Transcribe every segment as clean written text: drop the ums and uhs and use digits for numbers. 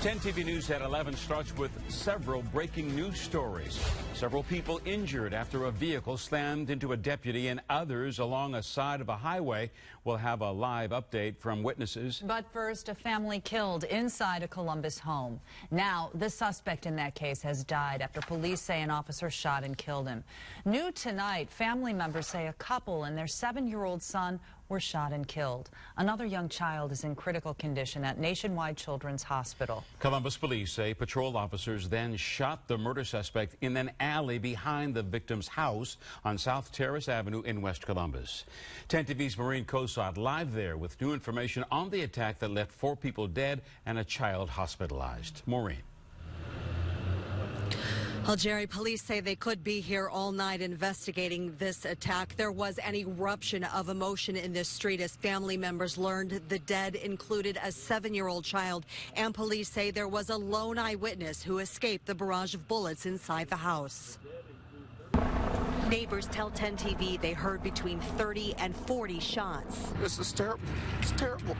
10 TV News at 11 starts with several breaking news stories. Several people injured after a vehicle slammed into a deputy and others along a side of a highway. We'll have a live update from witnesses. But first, a family killed inside a Columbus home. Now, the suspect in that case has died after police say an officer shot and killed him. New tonight, family members say a couple and their 7-year-old son were shot and killed. Another young child is in critical condition at Nationwide Children's Hospital. Columbus police say patrol officers then shot the murder suspect in an alley behind the victim's house on South Terrace Avenue in West Columbus. 10 TV's Maureen Cosot live there with new information on the attack that left 4 people dead and a child hospitalized. Maureen. Well, Jerry, police say they could be here all night investigating this attack. There was an eruption of emotion in this street as family members learned the dead included a 7-year-old child. And police say there was a lone eyewitness who escaped the barrage of bullets inside the house. Neighbors tell 10 TV they heard between 30 and 40 shots. This is terrible. It's terrible.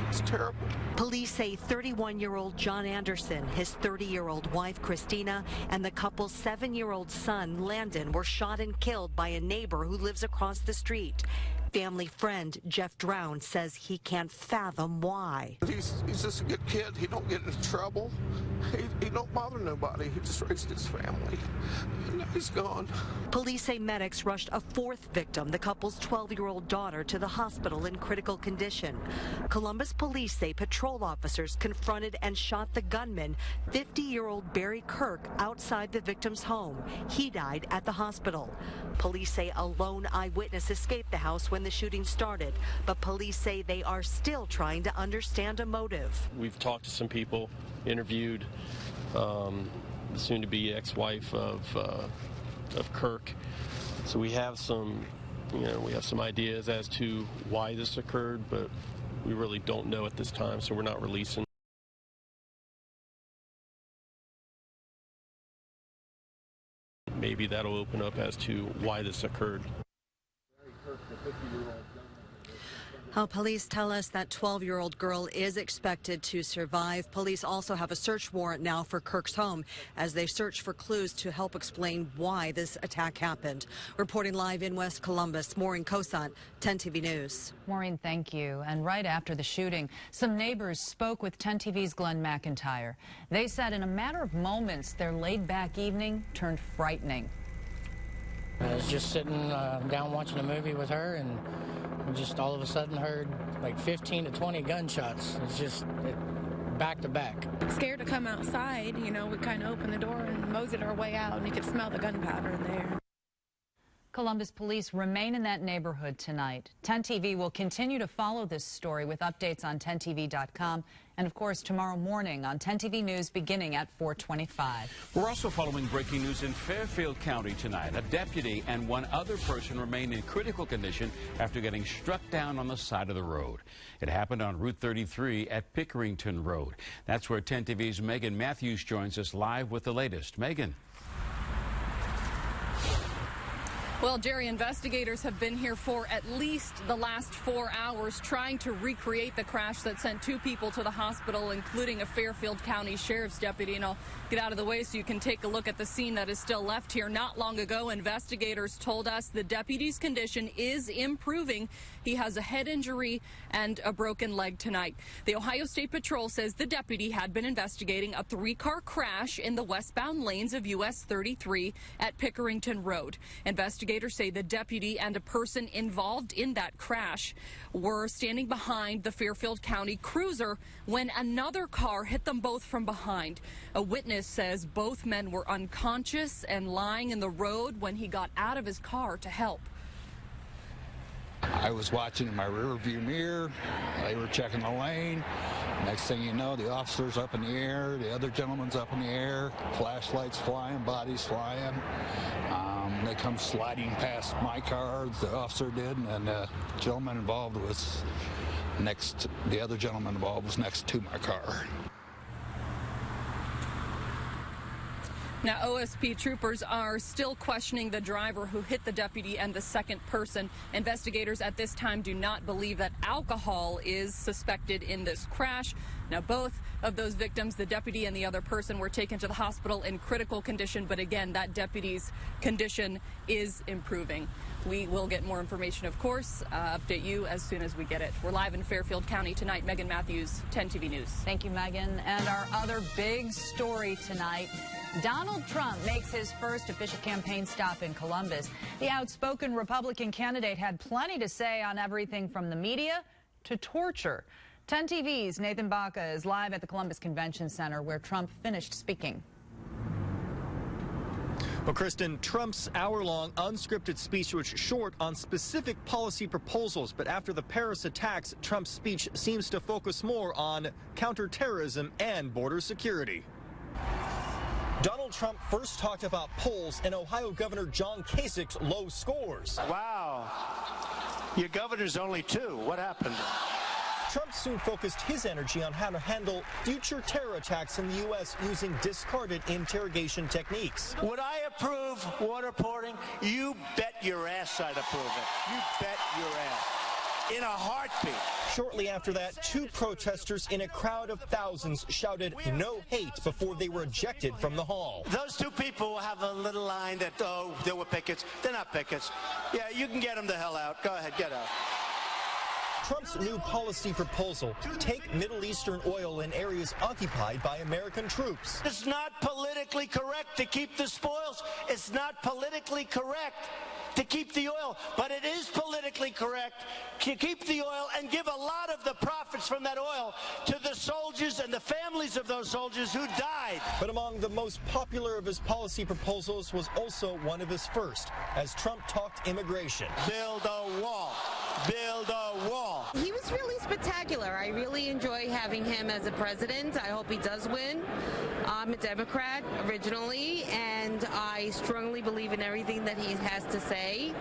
It's terrible. Police say 31-year-old John Anderson, his 30-year-old wife Christina, and the couple's 7-year-old son Landon were shot and killed by a neighbor who lives across the street. Family friend Jeff Drown says he can't fathom why. He's just a good kid. He don't get into trouble. He don't bother nobody. He just raised his family. And now he's gone. Police say medics rushed a 4th victim, the couple's 12-year-old daughter, to the hospital in critical condition. Columbus police say patrol officers confronted and shot the gunman, 50-year-old Barry Kirk, outside the victim's home. He died at the hospital. Police say a lone eyewitness escaped the house when the shooting started, but police say they are still trying to understand a motive. We've talked to some people, interviewed the soon-to-be ex-wife of Kirk, so we have some ideas as to why this occurred, but we really don't know at this time, so we're not releasing. Maybe that'll open up as to why this occurred. Police tell us that 12-year-old girl is expected to survive. Police also have a search warrant now for Kirk's home as they search for clues to help explain why this attack happened. Reporting live in West Columbus, Maureen Cosot, 10 TV News. Maureen, thank you. And right after the shooting, some neighbors spoke with 10 TV's Glenn McIntyre. They said in a matter of moments, their laid-back evening turned frightening. I was just sitting down watching a movie with her, and we just all of a sudden heard like 15 to 20 gunshots. It's just back to back. Scared to come outside, you know, we kind of opened the door and moseyed our way out, and you could smell the gunpowder in there. Columbus police remain in that neighborhood tonight. 10 TV will continue to follow this story with updates on 10tv.com and, of course, tomorrow morning on 10 TV News beginning at 4:25. We're also following breaking news in Fairfield County tonight. A deputy and one other person remain in critical condition after getting struck down on the side of the road. It happened on Route 33 at Pickerington Road. That's where 10 TV's Megan Matthews joins us live with the latest. Megan. Well, Jerry, investigators have been here for at least the last 4 hours trying to recreate the crash that sent 2 people to the hospital, including a Fairfield County Sheriff's deputy. And I'll get out of the way so you can take a look at the scene that is still left here. Not long ago, investigators told us the deputy's condition is improving. He has a head injury and a broken leg tonight. The Ohio State Patrol says the deputy had been investigating a 3-car crash in the westbound lanes of US 33 at Pickerington Road. Investigators say the deputy and a person involved in that crash were standing behind the Fairfield County cruiser when another car hit them both from behind. A witness says both men were unconscious and lying in the road when he got out of his car to help. I was watching in my rear view mirror. They were checking the lane. Next thing you know, the officer's up in the air, the other gentleman's up in the air, flashlights flying, bodies flying. They come sliding past my car, the officer did, and the gentleman involved was next, the other gentleman involved was next to my car. Now, OSP troopers are still questioning the driver who hit the deputy and the second person. Investigators at this time do not believe that alcohol is suspected in this crash. Now, both of those victims, the deputy and the other person, were taken to the hospital in critical condition. But again, that deputy's condition is improving. We will get more information, of course, update you as soon as we get it. We're live in Fairfield County tonight. Megan Matthews, 10 TV News. Thank you, Megan. And our other big story tonight, Donald Trump makes his first official campaign stop in Columbus. The outspoken Republican candidate had plenty to say on everything from the media to torture. 10 TV's Nathan Baca is live at the Columbus Convention Center where Trump finished speaking. Well, Kristen, Trump's hour-long unscripted speech was short on specific policy proposals, but after the Paris attacks, Trump's speech seems to focus more on counterterrorism and border security. Donald Trump first talked about polls and Ohio Governor John Kasich's low scores. Wow, your governor's only 2. What happened? Trump soon focused his energy on how to handle future terror attacks in the U.S. using discarded interrogation techniques. Would I approve waterboarding? You bet your ass I'd approve it. You bet your ass. In a heartbeat. Shortly after that, 2 protesters in a crowd of thousands shouted "no hate" before they were ejected from the hall. Those 2 people have a little line that, oh, they were pickets. They're not pickets. Yeah, you can get them the hell out. Go ahead, get out. Trump's new policy proposal, take Middle Eastern oil in areas occupied by American troops. It's not politically correct to keep the spoils. It's not politically correct to keep the oil, but it is politically correct to keep the oil and give a lot of the profits from that oil to the soldiers and the families of those soldiers who died. But among the most popular of his policy proposals was also one of his first, as Trump talked immigration. Build a wall. Build a wall. He was really spectacular. I really enjoy having him as a president. I hope he does win. I'm a Democrat originally, and I strongly believe in everything that he has to say.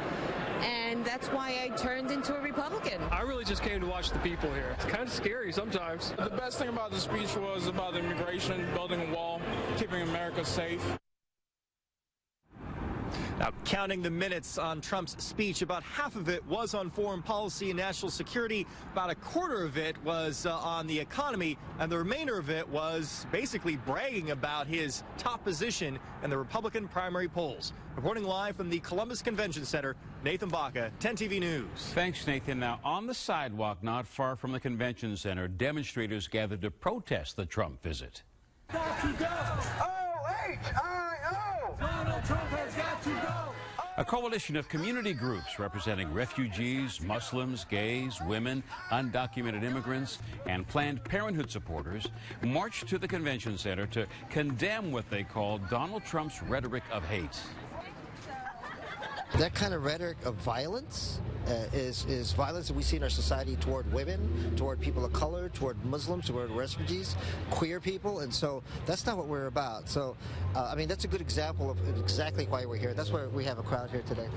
And that's why I turned into a Republican. I really just came to watch the people here. It's kind of scary sometimes. The best thing about the speech was about immigration, building a wall, keeping America safe. Now, counting the minutes on Trump's speech, about half of it was on foreign policy and national security. About a quarter of it was on the economy, and the remainder of it was basically bragging about his top position in the Republican primary polls. Reporting live from the Columbus Convention Center, Nathan Baca, 10 TV News. Thanks, Nathan. Now, on the sidewalk not far from the convention center, demonstrators gathered to protest the Trump visit. Got to go. O-H-I-O. Donald Trump has got to go. A coalition of community groups representing refugees, Muslims, gays, women, undocumented immigrants, and Planned Parenthood supporters marched to the convention center to condemn what they called Donald Trump's rhetoric of hate. That kind of rhetoric of violence is violence that we see in our society toward women, toward people of color, toward Muslims, toward refugees, queer people, and so that's not what we're about. So, I mean, that's a good example of exactly why we're here. That's why we have a crowd here today.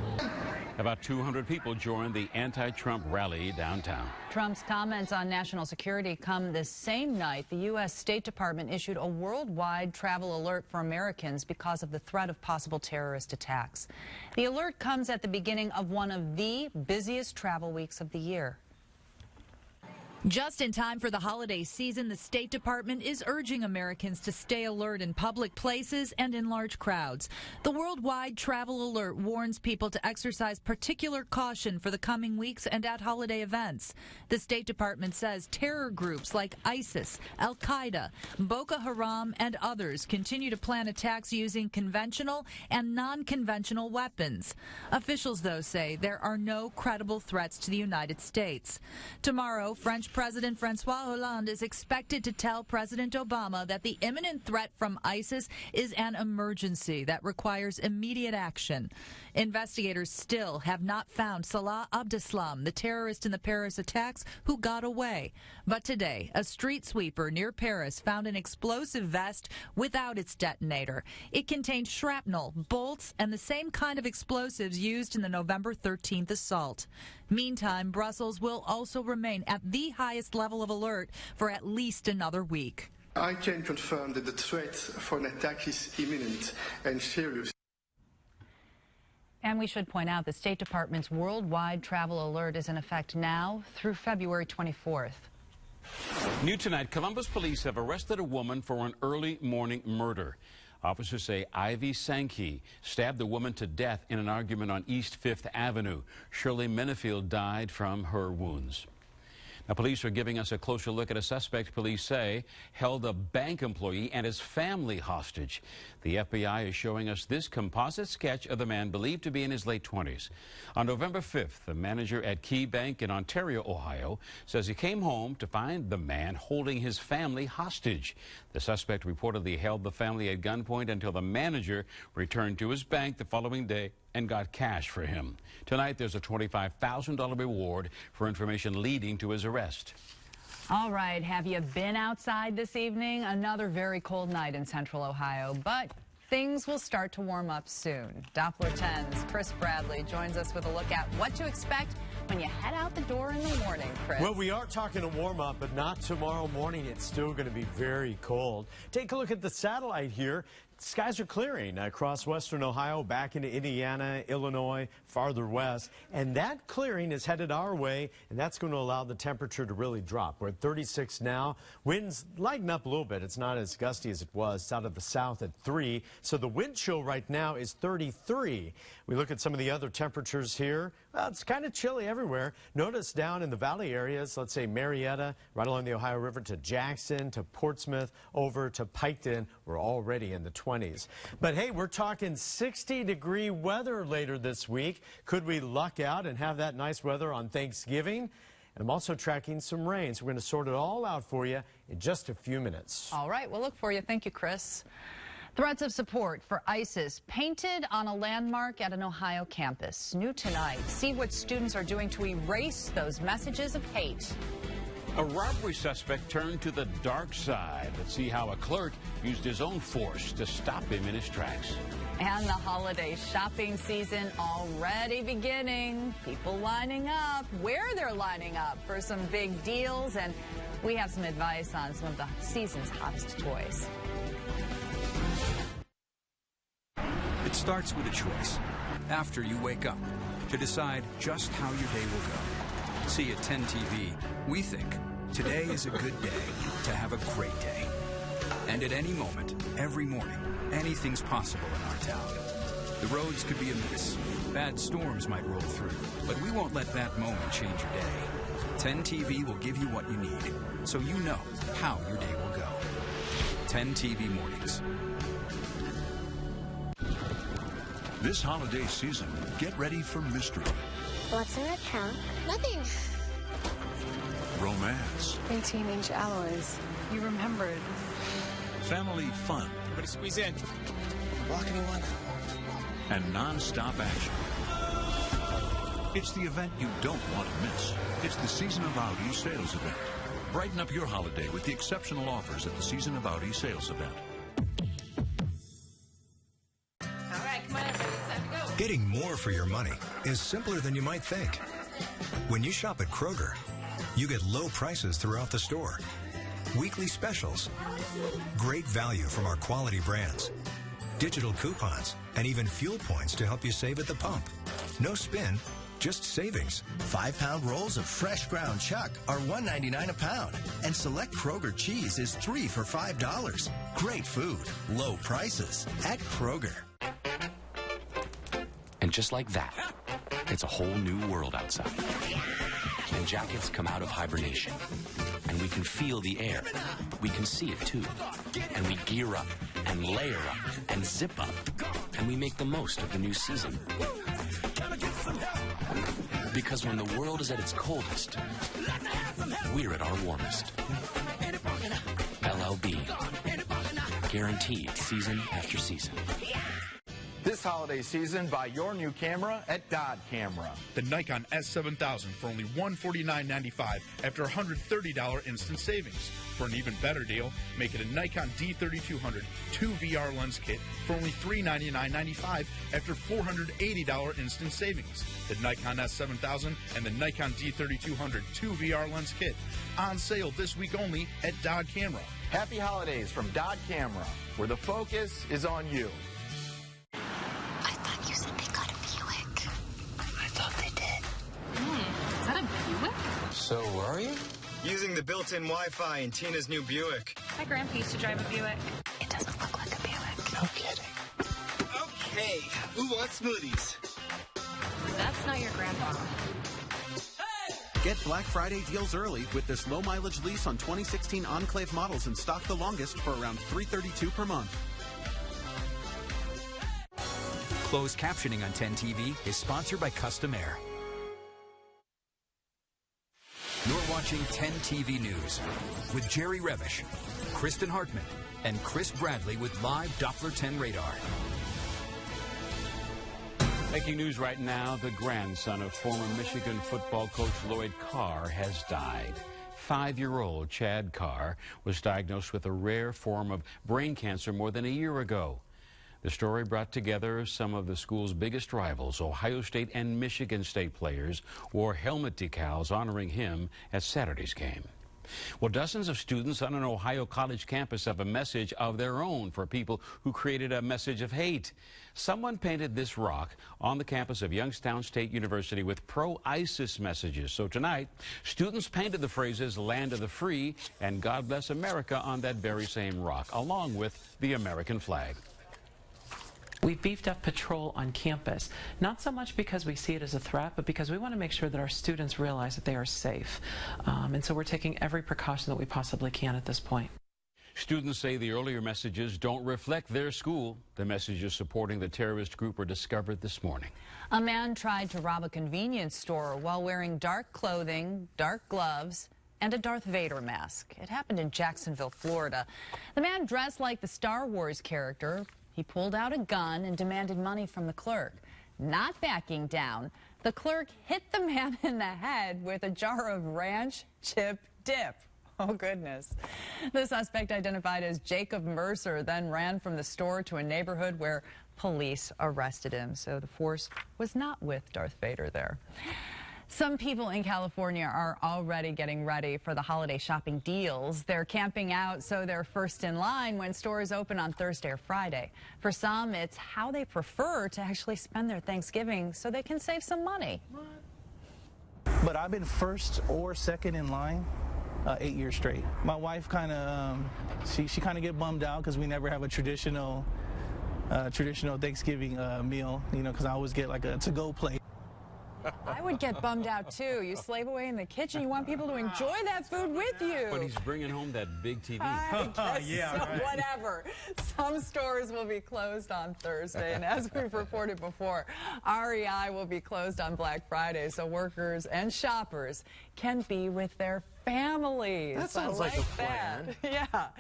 About 200 people joined the anti-Trump rally downtown. Trump's comments on national security come the same night the U.S. State Department issued a worldwide travel alert for Americans because of the threat of possible terrorist attacks. The alert comes at the beginning of one of the busiest travel weeks of the year. Just in time for the holiday season, the State Department is urging Americans to stay alert in public places and in large crowds. The worldwide travel alert warns people to exercise particular caution for the coming weeks and at holiday events. The State Department says terror groups like ISIS, Al-Qaeda, Boko Haram, and others continue to plan attacks using conventional and non-conventional weapons. Officials, though, say there are no credible threats to the United States. Tomorrow, French President Francois Hollande is expected to tell President Obama that the imminent threat from ISIS is an emergency that requires immediate action. Investigators still have not found Salah Abdeslam, the terrorist in the Paris attacks, who got away. But today, a street sweeper near Paris found an explosive vest without its detonator. It contained shrapnel, bolts, and the same kind of explosives used in the November 13th assault. Meantime, Brussels will also remain at the highest level of alert for at least another week. I can confirm that the threat for an attack is imminent and serious. And we should point out the State Department's worldwide travel alert is in effect now through February 24th. New tonight, Columbus police have arrested a woman for an early morning murder. Officers say Ivy Sankey stabbed the woman to death in an argument on East 5th Avenue. Shirley Minifield died from her wounds. Now, police are giving us a closer look at a suspect police say held a bank employee and his family hostage. The FBI is showing us this composite sketch of the man believed to be in his late 20s. On November 5th, the manager at Key Bank in Ontario, Ohio, says he came home to find the man holding his family hostage. The suspect reportedly held the family at gunpoint until the manager returned to his bank the following day and got cash for him. Tonight, there's a $25,000 reward for information leading to his arrest. All right, have you been outside this evening? Another very cold night in central Ohio, but things will start to warm up soon. Doppler 10's Chris Bradley joins us with a look at what to expect when you head out the door in the morning, Chris. Well, we are talking a warm up, but not tomorrow morning. It's still going to be very cold. Take a look at the satellite here. Skies are clearing across western Ohio, back into Indiana, Illinois, farther west, and that clearing is headed our way, and that's going to allow the temperature to really drop. We're at 36 now. Winds lighten up a little bit. It's not as gusty as it was. It's out of the south at 3, so the wind chill right now is 33. We look at some of the other temperatures here. Well, it's kind of chilly everywhere. Notice down in the valley areas, let's say Marietta, right along the Ohio River to Jackson, to Portsmouth, over to Piketon, we're already in the 20s. But hey, we're talking 60-degree weather later this week. Could we luck out and have that nice weather on Thanksgiving? And I'm also tracking some rain, so we're going to sort it all out for you in just a few minutes. All right, we'll look for you. Thank you, Chris. Threats of support for ISIS painted on a landmark at an Ohio campus. New tonight, see what students are doing to erase those messages of hate. A robbery suspect turned to the dark side. Let's see how a clerk used his own force to stop him in his tracks. And the holiday shopping season already beginning. People lining up, where they're lining up for some big deals, and we have some advice on some of the season's hottest toys. It starts with a choice after you wake up to decide just how your day will go. See, at 10 TV, we think today is a good day to have a great day. And at any moment, every morning, anything's possible in our town. The roads could be a mess. Bad storms might roll through, but we won't let that moment change your day. 10 TV will give you what you need, so you know how your day will go. 10 TV mornings. This holiday season, get ready for mystery. What's in the trunk? Nothing. Romance. 18-inch alloys. You remembered. Family fun. Everybody squeeze in. Block anyone? And non-stop action. It's the event you don't want to miss. It's the Season of Audi sales event. Brighten up your holiday with the exceptional offers at the Season of Audi sales event. Getting more for your money is simpler than you might think. When you shop at Kroger, you get low prices throughout the store, weekly specials, great value from our quality brands, digital coupons, and even fuel points to help you save at the pump. No spin, just savings. 5-pound rolls of fresh ground chuck are $1.99 a pound, and select Kroger cheese is 3 for $5. Great food, low prices at Kroger. And just like that, it's a whole new world outside. And jackets come out of hibernation. And we can feel the air. We can see it too. And we gear up and layer up and zip up. And we make the most of the new season. Because when the world is at its coldest, we're at our warmest. LLB. Guaranteed season after season. This holiday season, buy your new camera at Dodd Camera. The Nikon S7000 for only $149.95 after $130 instant savings. For an even better deal, make it a Nikon D3200 2 VR lens kit for only $399.95 after $480 instant savings. The Nikon S7000 and the Nikon D3200 2 VR lens kit on sale this week only at Dodd Camera. Happy holidays from Dodd Camera, where the focus is on you. I thought you said they got a Buick. I thought they did. Is that a Buick? So where are you? Using the built-in Wi-Fi in Tina's new Buick. My grandpa used to drive a Buick. It doesn't look like a Buick. No kidding. Okay, who wants smoothies? That's not your grandpa. Get Black Friday deals early with this low-mileage lease on 2016 Enclave models in stock the longest for around $332 per month. Closed captioning on 10 TV is sponsored by Custom Air. You're watching 10 TV News with Jerry Revish, Kristen Hartman, and Chris Bradley with live Doppler 10 radar. Making news right now, the grandson of former Michigan football coach Lloyd Carr has died. 5-year-old Chad Carr was diagnosed with a rare form of brain cancer more than a year ago. The story brought together some of the school's biggest rivals. Ohio State and Michigan State players wore helmet decals honoring him at Saturday's game. Well, dozens of students on an Ohio college campus have a message of their own for people who created a message of hate. Someone painted this rock on the campus of Youngstown State University with pro-ISIS messages. So tonight, students painted the phrases "Land of the Free" and "God Bless America" on that very same rock, along with the American flag. We've beefed up patrol on campus, not so much because we see it as a threat, but because we want to make sure that our students realize that they are safe. And so we're taking every precaution that we possibly can at this point. Students say the earlier messages don't reflect their school. The messages supporting the terrorist group were discovered this morning. A man tried to rob a convenience store while wearing dark clothing, dark gloves, and a Darth Vader mask. It happened in Jacksonville, Florida. The man dressed like the Star Wars character. He pulled out a gun and demanded money from the clerk. Not backing down, the clerk hit the man in the head with a jar of ranch chip dip. Oh, goodness. The suspect, identified as Jacob Mercer, then ran from the store to a neighborhood where police arrested him. So the force was not with Darth Vader there. Some people in California are already getting ready for the holiday shopping deals. They're camping out so they're first in line when stores open on Thursday or Friday. For some, it's how they prefer to actually spend their Thanksgiving so they can save some money. But I've been first or second in line 8 years straight. My wife kind of, she kind of get bummed out because we never have a traditional Thanksgiving meal, you know, because I always get like a to-go plate. I would get bummed out too. You slave away in the kitchen. You want people to enjoy that food with you. But he's bringing home that big TV. Yeah, so right. Whatever. Some stores will be closed on Thursday, and as we've reported before, REI will be closed on Black Friday, so workers and shoppers can be with their families. That sounds like a plan. Yeah.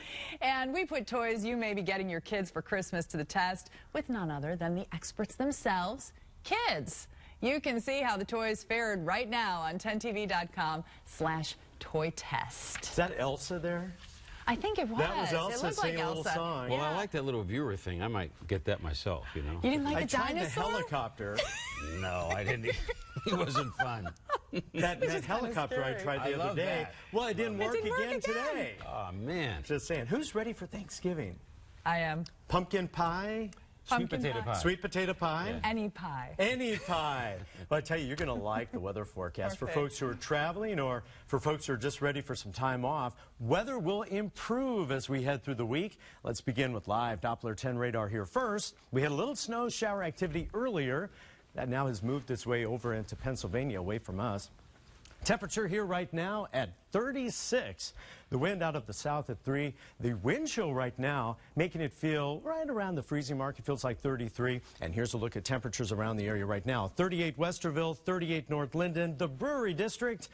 And we put toys you may be getting your kids for Christmas to the test with none other than the experts themselves, kids. You can see how the toys fared right now on 10tv.com/toy test. Is that Elsa there? I think it was. That was Elsa it looked singing like a little Elsa. song. Well, I like that little viewer thing. I might get that myself, you know. You didn't like the tried dinosaur? the helicopter. No, I didn't. It wasn't fun. That helicopter I tried the other day. That. Well, it didn't work again today. Oh, man. Just saying. Who's ready for Thanksgiving? I am. Pumpkin pie? Sweet potato pie. Sweet potato pie? Yeah. Any pie. Any pie. Well, I tell you, you're going to like the weather forecast. For folks who are traveling or for folks who are just ready for some time off, weather will improve as we head through the week. Let's begin with live Doppler 10 radar here first. We had a little snow shower activity earlier. That now has moved its way over into Pennsylvania, away from us. Temperature here right now at 36. The wind out of the south at 3. The wind chill right now making it feel right around the freezing mark. It feels like 33. And here's a look at temperatures around the area right now. 38 Westerville, 38 North Linden, the Brewery District.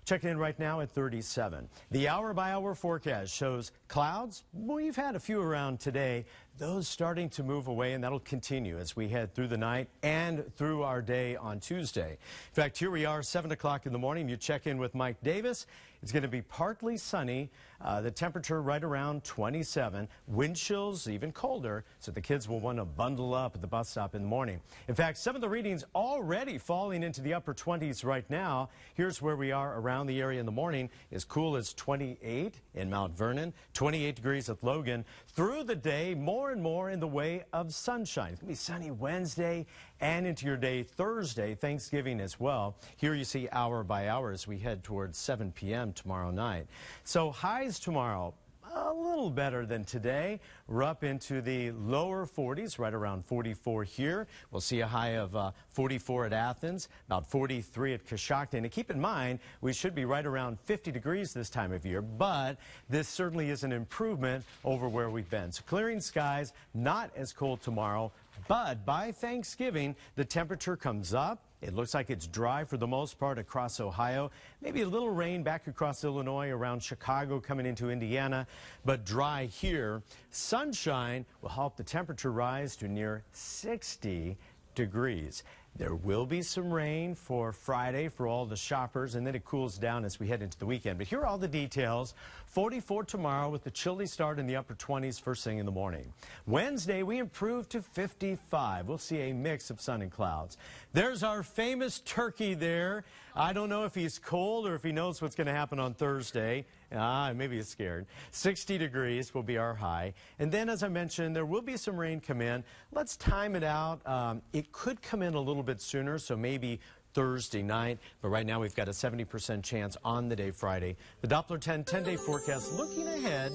Checking in right now at 37. The hour-by-hour forecast shows clouds. We've had a few around today. those starting to move away, and that'll continue as we head through the night and through our day on Tuesday. In fact, here we are, 7 o'clock in the morning. You check in with Mike Davis. It's going to be partly sunny. The temperature right around 27. Wind chills even colder, so the kids will want to bundle up at the bus stop in the morning. In fact, some of the readings already falling into the upper 20s right now. Here's where we are around the area in the morning. As cool as 28 in Mount Vernon, 28 degrees at Logan. Through the day, more and more in the way of sunshine. It's going to be sunny Wednesday and into your day Thursday, Thanksgiving as well. Here you see hour by hour as we head towards 7 p.m. tomorrow night. So highs tomorrow, a little better than today. We're up into the lower 40s, right around 44 here. We'll see a high of 44 at Athens, about 43 at Coshocton. And keep in mind, we should be right around 50 degrees this time of year, but this certainly is an improvement over where we've been. So clearing skies, not as cold tomorrow, but by Thanksgiving, the temperature comes up. It looks like it's dry for the most part across Ohio. Maybe a little rain back across Illinois, around Chicago, coming into Indiana, but dry here. Sunshine will help the temperature rise to near 60 degrees. There will be some rain for Friday for all the shoppers, and then it cools down as we head into the weekend. But here are all the details. 44 tomorrow with the chilly start in the upper 20s first thing in the morning. Wednesday, we improve to 55. We'll see a mix of sun and clouds. There's our famous turkey there. I don't know if he's cold or if he knows what's going to happen on Thursday. Maybe he's scared. 60 degrees will be our high. And then, as I mentioned, there will be some rain come in. Let's time it out. It could come in a little bit sooner, so maybe Thursday night. But right now, we've got a 70% chance on the day Friday. The Doppler 10-day forecast looking ahead,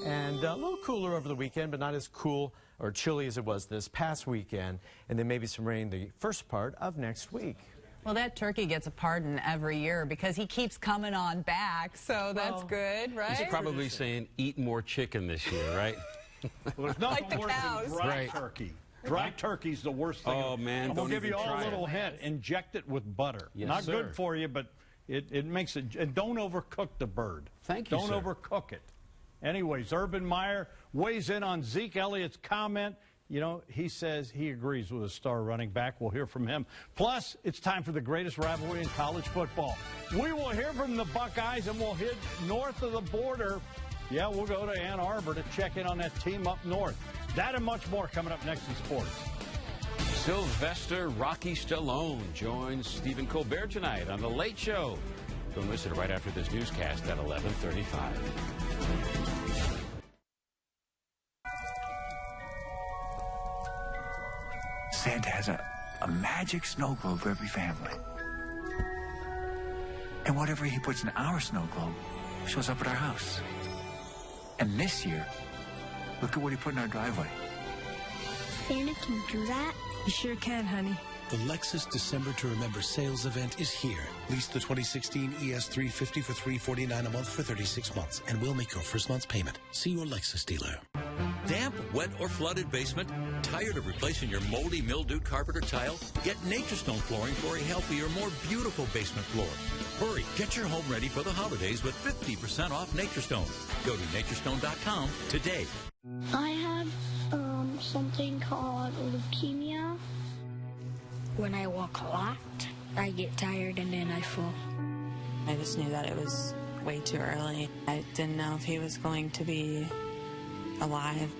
and a little cooler over the weekend, but not as cool or chilly as it was this past weekend. And then maybe some rain the first part of next week. Well, that turkey gets a pardon every year because he keeps coming on back, so that's good, right? He's probably saying, eat more chicken this year, right? Well, there's nothing worse than dry turkey. Dry turkey's the worst thing. Oh, man, I'm going to give you all a little hint. Inject it with butter. Yes, Not sir. good for you, but it makes it. And don't overcook the bird. Thank you, Don't sir. overcook it. Anyways, Urban Meyer weighs in on Zeke Elliott's comment. You know, he says he agrees with a star running back. We'll hear from him. Plus, it's time for the greatest rivalry in college football. We will hear from the Buckeyes, and we'll head north of the border. Yeah, we'll go to Ann Arbor to check in on that team up north. That and much more coming up next in sports. Sylvester Rocky Stallone joins Stephen Colbert tonight on The Late Show. Don't miss it right after this newscast at 11:35. Santa has a magic snow globe for every family. And whatever he puts in our snow globe shows up at our house. And this year, look at what he put in our driveway. Santa can do that? You sure can, honey. The Lexus December to Remember sales event is here. Lease the 2016 ES350 for $349 a month for 36 months, and we'll make your first month's payment. See your Lexus dealer. Damp, wet, or flooded basement? Tired of replacing your moldy, mildewed carpet or tile? Get NatureStone flooring for a healthier, more beautiful basement floor. Hurry, get your home ready for the holidays with 50% off NatureStone. Go to naturestone.com today. I have something called leukemia. When I walk a lot, I get tired and then I fall. I just knew that it was way too early. I didn't know if he was going to be alive.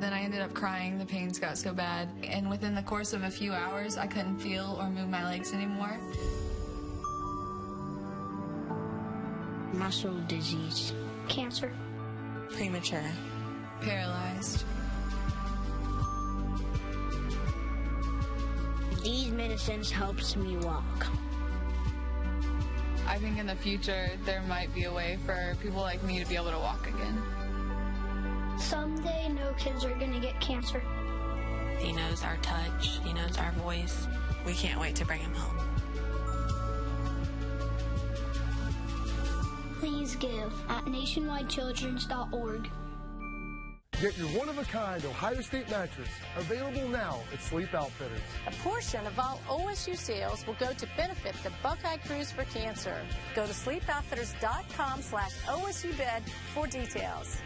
Then I ended up crying. The pains got so bad. And within the course of a few hours, I couldn't feel or move my legs anymore. Muscle disease. Cancer. Premature. Paralyzed. These medicines helps me walk. I think in the future, there might be a way for people like me to be able to walk again. Someday, no kids are going to get cancer. He knows our touch. He knows our voice. We can't wait to bring him home. Please give at nationwidechildrens.org. Get your one-of-a-kind Ohio State mattress, available now at Sleep Outfitters. A portion of all OSU sales will go to benefit the Buckeye Cruise for Cancer. Go to sleepoutfitters.com/OSU bed for details.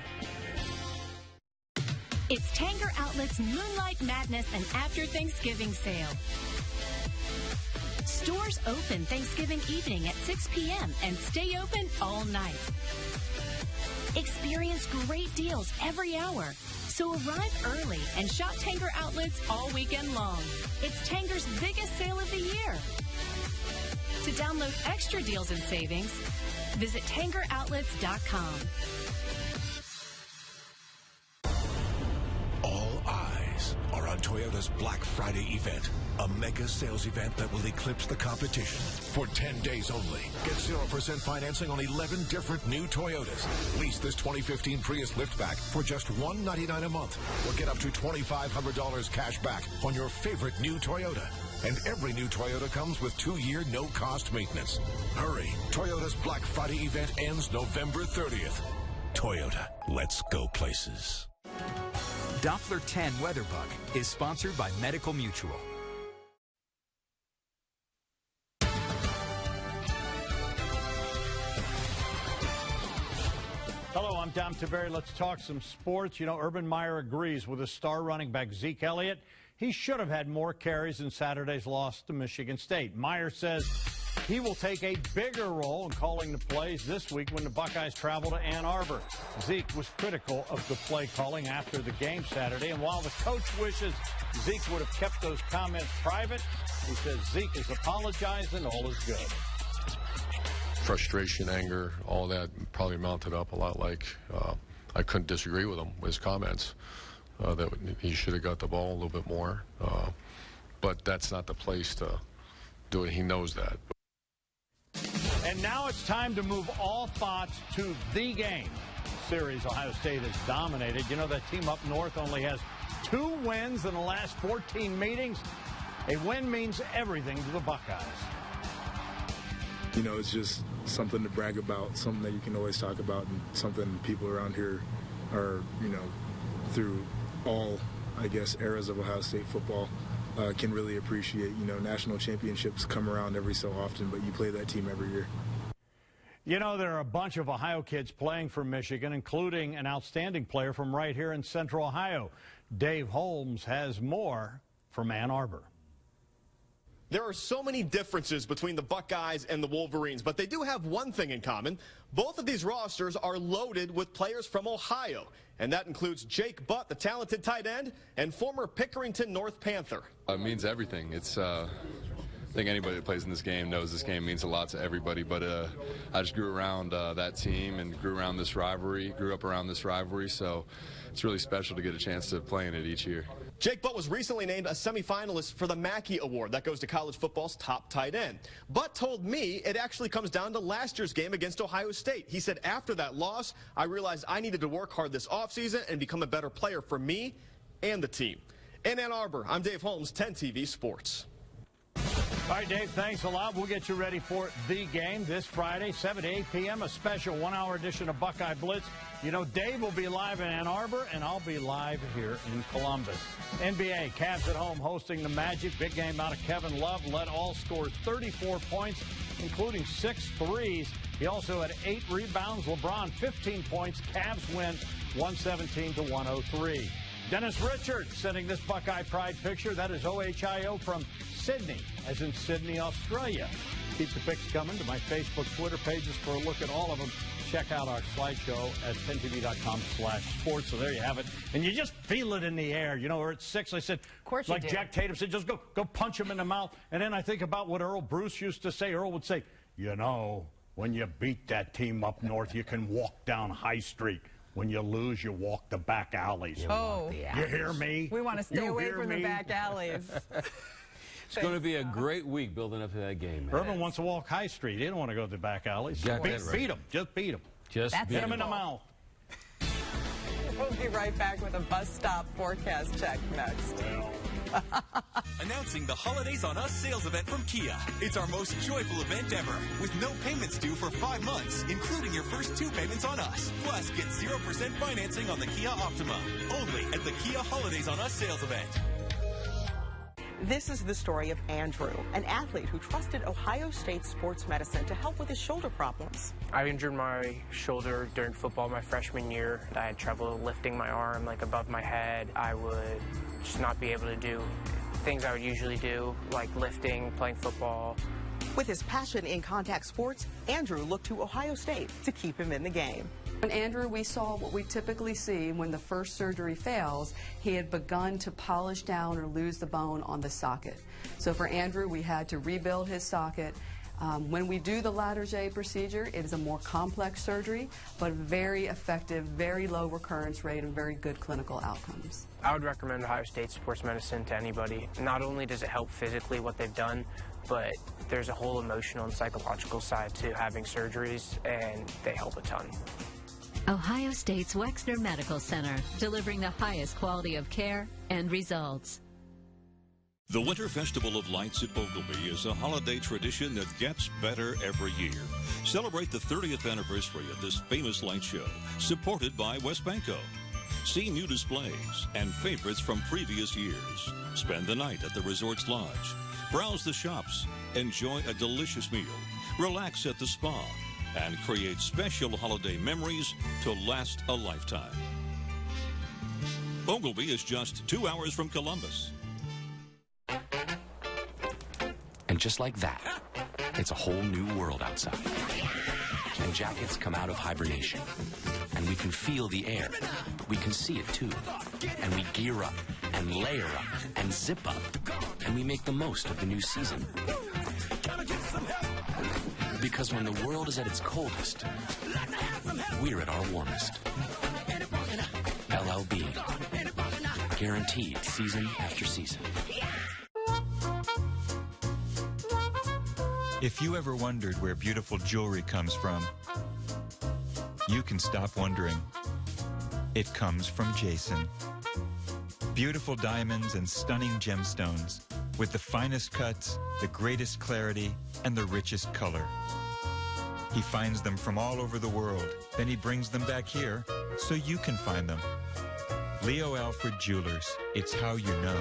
It's Tanger Outlet's Moonlight Madness and After Thanksgiving sale. Stores open Thanksgiving evening at 6 p.m. and stay open all night. Experience great deals every hour. So arrive early and shop Tanger Outlets all weekend long. It's Tanger's biggest sale of the year. To download extra deals and savings, visit TangerOutlets.com. All eyes are on Toyota's Black Friday event, a mega sales event that will eclipse the competition. For 10 days only, get 0% financing on 11 different new Toyotas. Lease this 2015 Prius Liftback for just $199 a month, or get up to $2,500 cash back on your favorite new Toyota. And every new Toyota comes with 2-year no-cost maintenance. Hurry! Toyota's Black Friday event ends November 30th. Toyota, let's go places. Doppler 10 WeatherBug is sponsored by Medical Mutual. Hello, I'm Dom Taveri. Let's talk some sports. You know, Urban Meyer agrees with his star running back Zeke Elliott. He should have had more carries in Saturday's loss to Michigan State. Meyer says he will take a bigger role in calling the plays this week when the Buckeyes travel to Ann Arbor. Zeke was critical of the play calling after the game Saturday, and while the coach wishes Zeke would have kept those comments private, he says Zeke is apologized and all is good. Frustration, anger, all that probably mounted up a lot. Like I couldn't disagree with him with his comments that he should have got the ball a little bit more, but that's not the place to do it. He knows that. And now it's time to move all thoughts to the game. Series Ohio State has dominated. You know, that team up north only has 2 wins in the last 14 meetings. A win means everything to the Buckeyes. You know, it's just something to brag about, something that you can always talk about, and something people around here are, you know, through all, I guess, eras of Ohio State football can really appreciate. You know, national championships come around every so often, but you play that team every year. You know, there are a bunch of Ohio kids playing for Michigan, including an outstanding player from right here in Central Ohio. Dave Holmes has more from Ann Arbor. There are so many differences between the Buckeyes and the Wolverines, but they do have one thing in common. Both of these rosters are loaded with players from Ohio, and that includes Jake Butt, the talented tight end, and former Pickerington North Panther. It means everything. It's I think anybody that plays in this game knows this game means a lot to everybody, but I just grew around that team and grew up around this rivalry, so it's really special to get a chance to play in it each year. Jake Butt was recently named a semifinalist for the Mackey Award. That goes to college football's top tight end. Butt told me it actually comes down to last year's game against Ohio State. He said, after that loss, I realized I needed to work hard this offseason and become a better player for me and the team. In Ann Arbor, I'm Dave Holmes, 10 TV Sports. All right, Dave, thanks a lot. We'll get you ready for the game this Friday, 7 to 8 p.m., a special 1-hour edition of Buckeye Blitz. You know, Dave will be live in Ann Arbor, and I'll be live here in Columbus. NBA, Cavs at home hosting the Magic. Big game out of Kevin Love. Led all scores 34 points, including 6 threes. He also had 8 rebounds. LeBron, 15 points. Cavs win 117-103. Dennis Richards sending this Buckeye Pride picture. That is OHIO from Sydney, as in Sydney, Australia. Keep the pics coming to my Facebook, Twitter pages for a look at all of them. Check out our slideshow at 10tv.com/sports. So there you have it. And you just feel it in the air. You know, we're at 6. I said, of course you like do. Jack Tatum said, just go punch him in the mouth. And then I think about what Earl Bruce used to say. Earl would say, you know, when you beat that team up north, you can walk down High Street. When you lose, you walk the back alleys. Oh, you hear me? We want to stay You away hear from me? the back alleys. It's going to be a great week building up to that game, man. Urban wants to walk High Street. He don't want to go to the back alleys. Got that right. Beat him. Just beat him. Just hit him in the mouth. We'll be right back with a bus stop forecast check next. Announcing the Holidays on Us sales event from Kia. It's our most joyful event ever, with no payments due for 5 months, including your first 2 payments on us. Plus, get 0% financing on the Kia Optima. Only at the Kia Holidays on Us sales event. This is the story of Andrew, an athlete who trusted Ohio State sports medicine to help with his shoulder problems. I injured my shoulder during football my freshman year. I had trouble lifting my arm like above my head. I would just not be able to do things I would usually do, like lifting, playing football. With his passion in contact sports, Andrew looked to Ohio State to keep him in the game. In Andrew, we saw what we typically see when the first surgery fails. He had begun to polish down or lose the bone on the socket. So for Andrew, we had to rebuild his socket. When we do the Latarjet procedure, it is a more complex surgery, but very effective, very low recurrence rate, and very good clinical outcomes. I would recommend Ohio State sports medicine to anybody. Not only does it help physically what they've done, but there's a whole emotional and psychological side to having surgeries, and they help a ton. Ohio State's Wexner Medical Center, delivering the highest quality of care and results. The Winter Festival of Lights at Ogilvy is a holiday tradition that gets better every year. Celebrate the 30th anniversary of this famous light show, supported by Westbanco. See new displays and favorites from previous years. Spend the night at the Resort's Lodge. Browse the shops. Enjoy a delicious meal. Relax at the spa. And create special holiday memories to last a lifetime. Ogilvy is just 2 hours from Columbus. And just like that, it's a whole new world outside. And jackets come out of hibernation. And we can feel the air, but we can see it too. And we gear up, and layer up, and zip up. And we make the most of the new season. Because when the world is at its coldest, we're at our warmest. LLB. Guaranteed season after season. If you ever wondered where beautiful jewelry comes from, you can stop wondering. It comes from Jason. Beautiful diamonds and stunning gemstones with the finest cuts, the greatest clarity, and the richest color. He finds them from all over the world, then he brings them back here so you can find them. Leo Alfred Jewelers, it's how you know.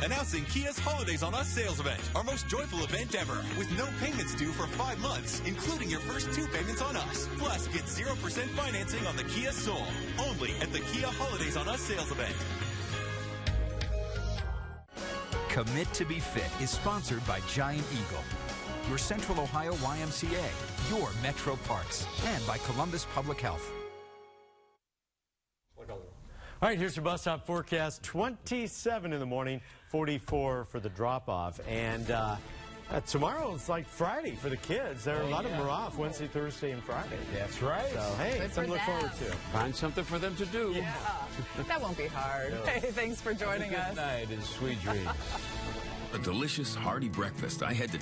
Announcing Kia's Holidays on Us sales event, our most joyful event ever, with no payments due for 5 months, including your first 2 payments on us. Plus, get 0% financing on the Kia Soul, only at the Kia Holidays on Us sales event. Commit to be Fit is sponsored by Giant Eagle, your Central Ohio YMCA, your Metro Parks, and by Columbus Public Health. All right, here's your bus stop forecast. 27 in the morning, 44 for the drop-off. And tomorrow it's like Friday for the kids. A lot of them are off Wednesday, Thursday, and Friday. That's right. So, hey, something to look forward to. Find something for them to do. Yeah, that won't be hard. No. Hey, thanks for joining us. Good night and sweet dreams. A delicious, hearty breakfast I had to